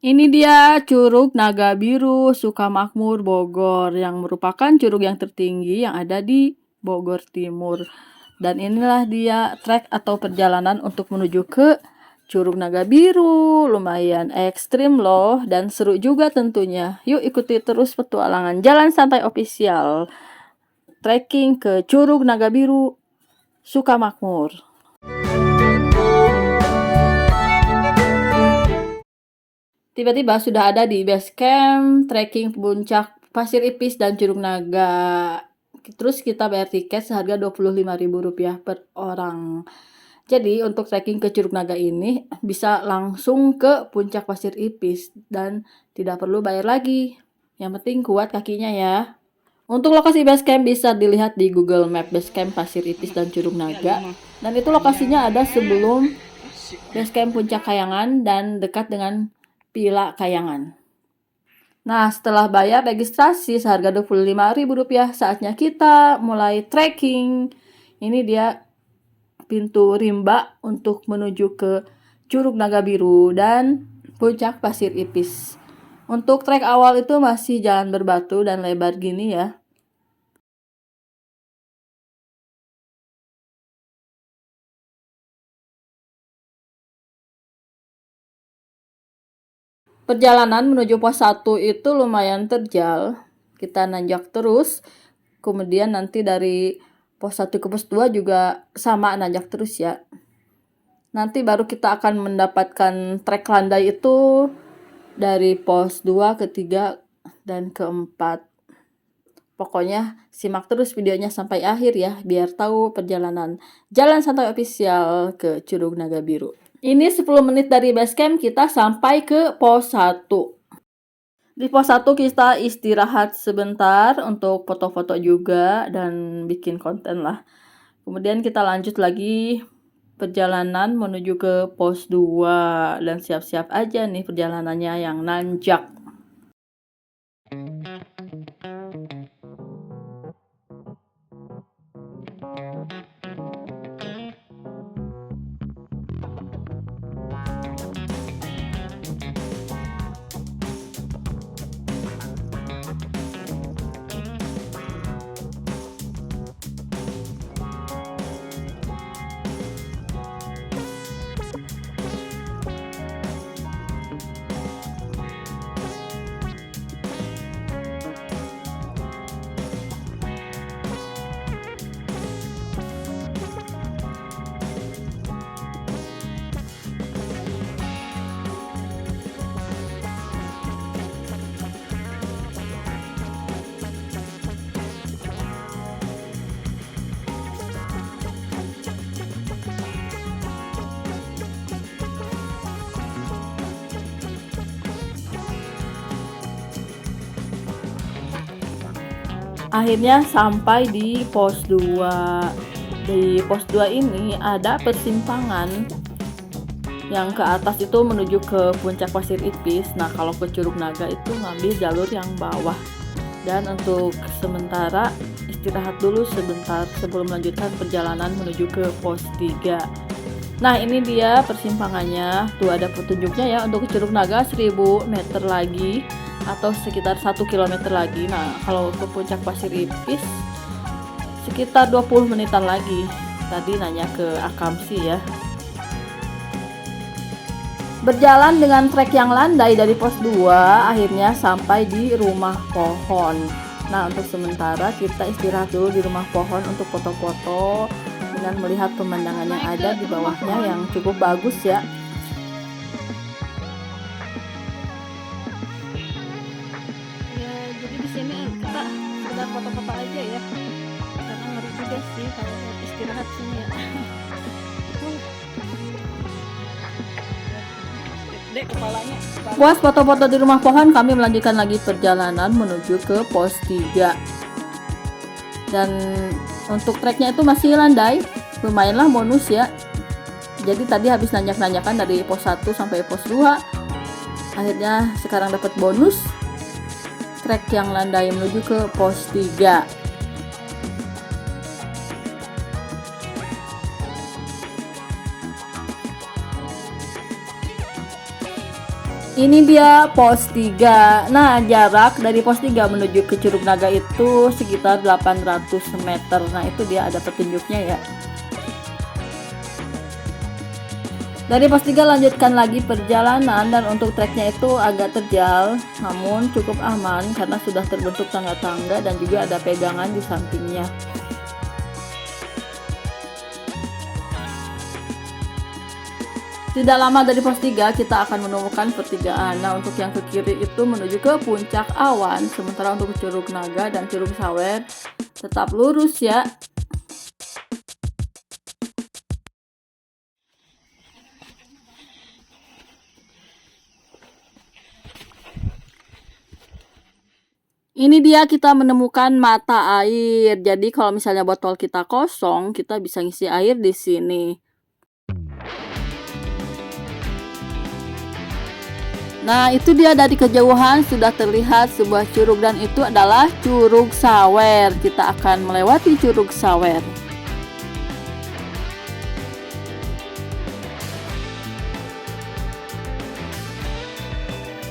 Ini dia Curug Naga Biru Sukamakmur Bogor yang merupakan curug yang tertinggi yang ada di Bogor Timur. Dan inilah dia trek atau perjalanan untuk menuju ke Curug Naga Biru. Lumayan ekstrim loh dan seru juga tentunya. Yuk ikuti terus petualangan Jalan Santai Official. Trekking ke Curug Naga Biru Sukamakmur. Tiba-tiba sudah ada di base camp trekking puncak Pasir Ipis dan Curug Naga. Terus kita bayar tiket seharga Rp25.000 per orang. Jadi untuk trekking ke Curug Naga ini bisa langsung ke puncak Pasir Ipis dan tidak perlu bayar lagi. Yang penting kuat kakinya ya. Untuk lokasi base camp bisa dilihat di Google Map base camp Pasir Ipis dan Curug Naga. Dan itu lokasinya ada sebelum base camp Puncak Kayangan dan dekat dengan Pila Kayangan. Nah, setelah bayar registrasi seharga Rp25.000, saatnya kita mulai trekking. Ini dia pintu rimba untuk menuju ke Curug Naga Biru dan Puncak Pasir Ipis. Untuk trek awal itu masih jalan berbatu dan lebar gini ya. Perjalanan menuju pos 1 itu lumayan terjal. Kita nanjak terus. Kemudian nanti dari pos 1 ke pos 2 juga sama nanjak terus ya. Nanti baru kita akan mendapatkan trek landai itu dari pos 2 ke 3 dan ke 4. Pokoknya simak terus videonya sampai akhir ya biar tahu perjalanan Jalan Santai Official ke Curug Naga Biru. Ini 10 menit dari base camp kita sampai ke pos 1. Di pos 1 kita istirahat sebentar untuk foto-foto juga dan bikin konten lah. Kemudian kita lanjut lagi perjalanan menuju ke pos 2 dan siap-siap aja nih perjalanannya yang nanjak. Akhirnya sampai di pos 2. Di pos 2 ini ada persimpangan yang ke atas itu menuju ke puncak Pasir Ipis. Nah, kalau ke Curug Naga itu ngambil jalur yang bawah. Dan untuk sementara istirahat dulu sebentar sebelum melanjutkan perjalanan menuju ke pos 3. Nah, ini dia persimpangannya. Tuh ada petunjuknya ya, untuk ke Curug Naga 1000 meter lagi atau sekitar 1 km lagi. Nah, kalau ke puncak Pasir Ipis sekitar 20 menitan lagi. Tadi nanya ke Akamsi ya. Berjalan dengan trek yang landai dari pos 2, akhirnya sampai di rumah pohon. Nah, untuk sementara kita istirahat dulu di rumah pohon untuk foto-foto dengan melihat pemandangan yang ada di bawahnya yang cukup bagus ya. Jadi di sini kita sekedar foto-foto aja ya, karena ngeri juga sih kalau istirahat sini ya. Puas foto-foto di rumah pohon, kami melanjutkan lagi perjalanan menuju ke pos 3. Dan untuk treknya itu masih landai, lumayanlah bonus ya. Jadi tadi habis nanjak-nanjakan dari pos 1 sampai pos 2, akhirnya sekarang dapat bonus trek yang landai menuju ke pos 3. Ini dia pos 3. Nah, jarak dari pos 3 menuju ke Curug Naga itu sekitar 800 meter. Nah, itu dia ada petunjuknya ya. Dari pos 3 lanjutkan lagi perjalanan, dan untuk treknya itu agak terjal namun cukup aman karena sudah terbentuk tangga-tangga dan juga ada pegangan di sampingnya. Tidak lama dari pos 3 kita akan menemukan pertigaan. Nah, untuk yang ke kiri itu menuju ke Puncak Awan, sementara untuk Curug Naga dan Curug Sawer tetap lurus ya. Ini dia kita menemukan mata air. Jadi kalau misalnya botol kita kosong, kita bisa ngisi air di sini. Nah, itu dia dari kejauhan sudah terlihat sebuah curug, dan itu adalah Curug Sawer. Kita akan melewati Curug Sawer.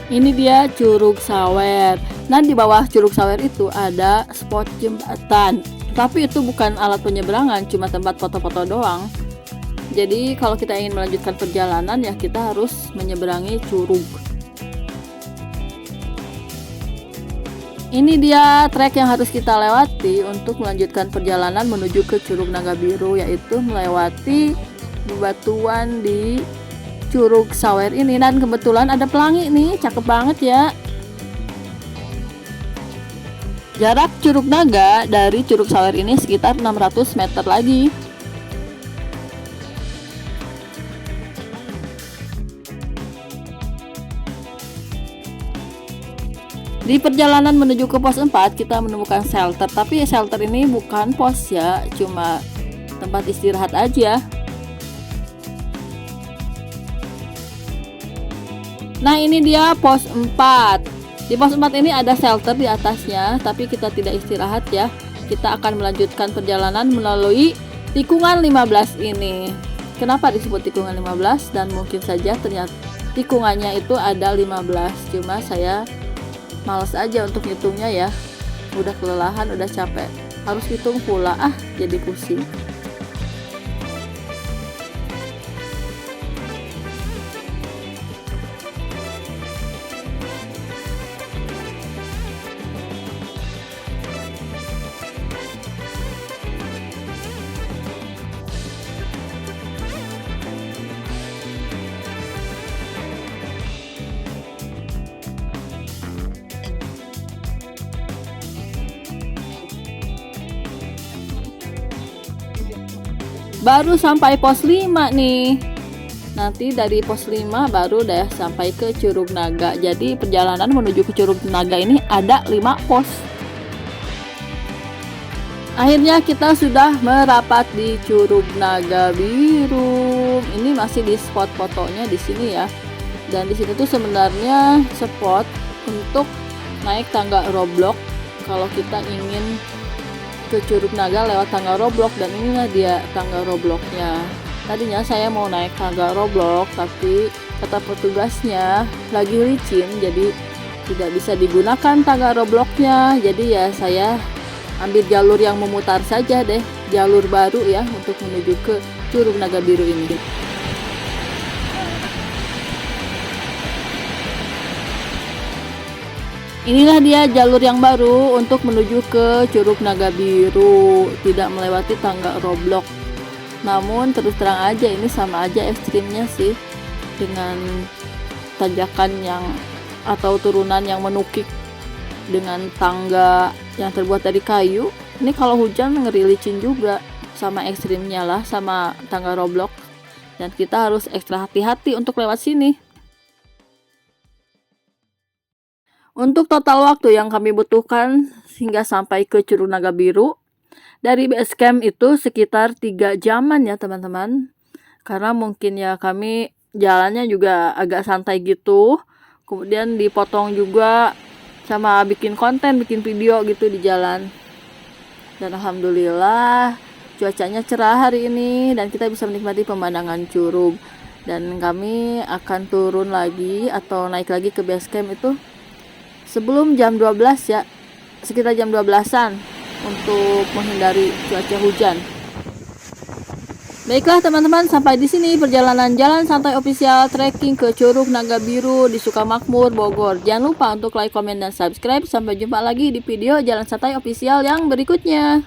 Ini dia Curug Sawer. Nah, di bawah Curug Sawer itu ada spot jembatan. Tapi itu bukan alat penyeberangan, cuma tempat foto-foto doang. Jadi kalau kita ingin melanjutkan perjalanan ya kita harus menyeberangi curug. Ini dia trek yang harus kita lewati untuk melanjutkan perjalanan menuju ke Curug Naga Biru, yaitu melewati bebatuan di Curug Sawer ini. Dan kebetulan ada pelangi nih, cakep banget ya. Jarak Curug Naga dari Curug Sawer ini sekitar 600 meter lagi. Di perjalanan menuju ke pos 4 kita menemukan shelter, tapi shelter ini bukan pos ya, cuma tempat istirahat aja. Nah, ini dia pos 4. Di pos 4 ini ada shelter di atasnya, tapi kita tidak istirahat ya. Kita akan melanjutkan perjalanan melalui tikungan 15 ini. Kenapa disebut tikungan 15? Dan mungkin saja ternyata tikungannya itu ada 15, cuma saya males aja untuk hitungnya ya. Udah kelelahan, udah capek, harus hitung pula, jadi pusing. Baru sampai pos 5 nih. Nanti dari pos 5 baru deh sampai ke Curug Naga. Jadi perjalanan menuju ke Curug Naga ini ada 5 pos. Akhirnya kita sudah merapat di Curug Naga Biru. Ini masih di spot fotonya di sini ya. Dan di sini tuh sebenarnya spot untuk naik tangga roblok kalau kita ingin ke Curug Naga lewat tangga roblok, dan inilah dia tangga robloknya. Tadinya saya mau naik tangga roblok, tapi kata petugasnya lagi licin, jadi tidak bisa digunakan tangga robloknya. Jadi ya saya ambil jalur yang memutar saja deh, jalur baru ya untuk menuju ke Curug Naga Biru ini. Inilah dia jalur yang baru untuk menuju ke Curug Naga Biru, tidak melewati tangga roblok. Namun terus terang aja ini sama aja ekstrimnya sih, dengan tanjakan yang atau turunan yang menukik dengan tangga yang terbuat dari kayu. Ini kalau hujan ngeri licin juga, sama ekstrimnya lah sama tangga roblok, dan kita harus ekstra hati-hati untuk lewat sini. Untuk total waktu yang kami butuhkan hingga sampai ke Curug Naga Biru dari base camp itu sekitar 3 jaman ya teman-teman. Karena mungkin ya kami jalannya juga agak santai gitu. Kemudian dipotong juga sama bikin konten, bikin video gitu di jalan. Dan alhamdulillah cuacanya cerah hari ini dan kita bisa menikmati pemandangan curug. Dan kami akan turun lagi atau naik lagi ke base camp itu sebelum jam 12 ya, sekitar jam 12-an untuk menghindari cuaca hujan. Baiklah teman-teman, sampai di sini perjalanan Jalan Santai Official trekking ke Curug Naga Biru di Sukamakmur, Bogor. Jangan lupa untuk like, komen, dan subscribe. Sampai jumpa lagi di video Jalan Santai Official yang berikutnya.